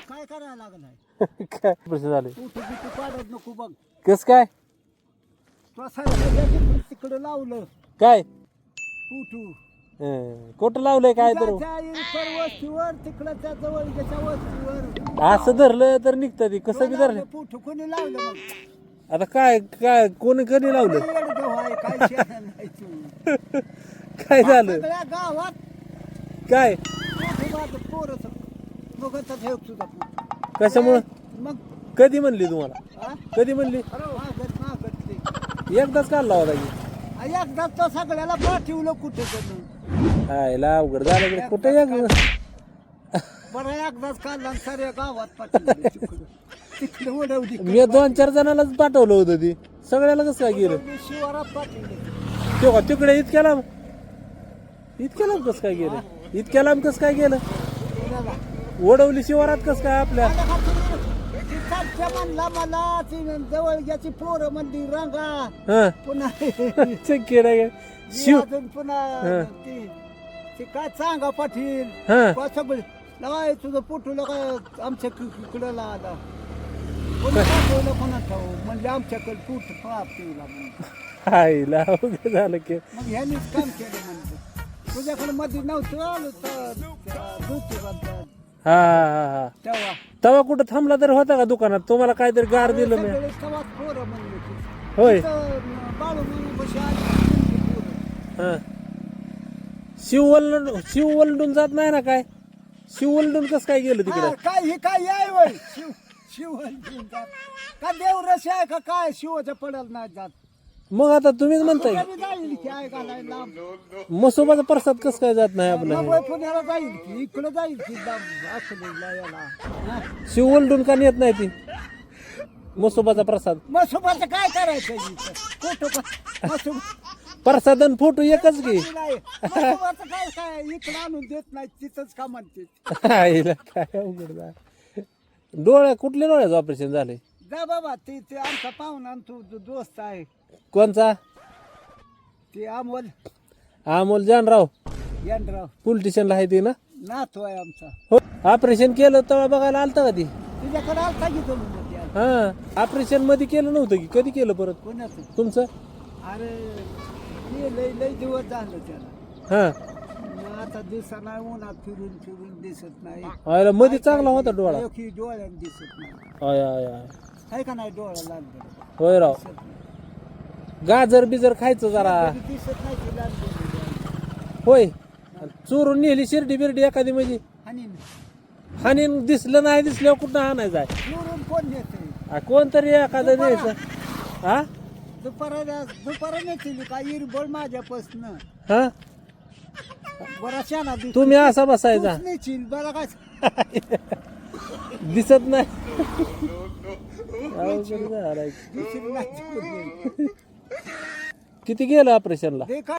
काय करायला लागलाय काय प्रश्न झाले तू काढत नको बघ कस काय तिकडे लावलं काय पुटू कुठं लावलंय काय तर वस्तीवर तिकडं त्या जवळच्या वस्तीवर असं धरलं तर निघतं ती कसं बी धरलं पुटू कोणी लावलं मग आता काय काय कोणी कधी लावलं काय शेण नाही तू. काय झालं सगळ्या गावात काय पोरच मग ठेव तुझा पुटू कशामुळं मग कधी म्हणली तुम्हाला हा? कधी म्हणली मागत मागत ते. एकदाच काढला होता की एकदा तो सगळ्याला पाठवलं कुठे करून आयला अवघड झालं की कुठं एक बरं एकदाच काढला आणि साऱ्या गावात पाठवलं तिकडे उडवली मी 2-4 जणांनाच पाठवलं होतं ती सगळ्याला कसं काय गेलं शिवारात पाठवले तेव्हा तिकडे इतक्या लांब कसं काय गेलं इतक्या लांब कसं काय गेलं ओढवली शिवारात कसं काय आपल्या म्हणला मला ती जवळची पोरं मंदी रंगा हा पुन्हा शक्य नाही शिव अजून पुन्हा ती काय सांगा पाटील हा सगळे लावाय तुझं पोटूला काय आमच्या इकडं लावला कोणी पाठवलं कोणा ठाऊ म्हणजे आमच्याकडे पोट पाठवला म्हणून आईला अवघड झालं की मग ह्यानीच काम केलं म्हणतो तुझ्याकडे मध्ये नव्हतं आलो तर हा हा हा तेव्हा तवा कुठं थांबला तर होता का दुकानात तुम्हाला काहीतरी गार दिलं मी सगळे तेव्हाच पोरं म्हणले की होय बाळू म्हणून कशी आली पोरं. हा शिव वलडून जात नाही ना काय शिव वलडून कसं काय गेलं तिकडे हा, काय हे काय याय वय शिव का देवरस आहे का काय शिवाच्या पडायला नाही जात मग आता तुम्हीच म्हणताय कधी जाईल की आहे का नाही लांब मसोबाचा प्रसाद कसं काय जात नाही आपलं मुंबई पुण्याला जाईल की इकडं जाईल की अकोल्याला याला हा. शिव वलडून का नेत नाही ती मसोबाचा प्रसाद मग सोबत काय करायचं इथं? फोटो मसोबा प्रसादन फोटो एकच की काय काय इकडं आणून देत नाही तिथंच का म्हणते आईला काय अवघड झालं. कुठल्या डोळ्याचं ऑपरेशन झाले जा बाबा ते आमचा पाहुणा आणि तू दोस्त आहे कोणचा ते अमोल जानराव यंडराव पोलीस स्टेशनला आहे ती ना नातू आहे आमचा हो ऑपरेशन केलं तेव्हा बघायला आलता का ती तुझ्याकडे आलता की तुम्ही हा ऑपरेशन मध्ये केलं नव्हतं की कधी केलं परत कोणाचं तुमचं अरे ते लय दिवस झालं त्याला हा मग आता दिवसाला उन्हात फिरून फिरून दिसत नाही आयला मध्ये चांगला होता डोळा एकही डोळ्यात दिसत नाही आय आय आय आहे का नाही डोळा लागलं होय राव दिसत नाही. गाजर बिजर खायचं जरा कधी दिसत नाही की लागलं होय चोरून नेली शिर्डी बिर्डी एखादी म्हणजे आणि हानी दिसलं नाही दिसल्यावर कुठं आणायचं आहे फिरून कोण नेते कोणतरी एखादं न्यायचं हा दुपारा नेतील का इरबोळ माझ्यापासून हा बरा शाना तुम्ही असा बसायचा नेतील बरा काय दिसत नाही अवघड झालंय. दुसरी नाही किती गेलं ऑपरेशनला ते काय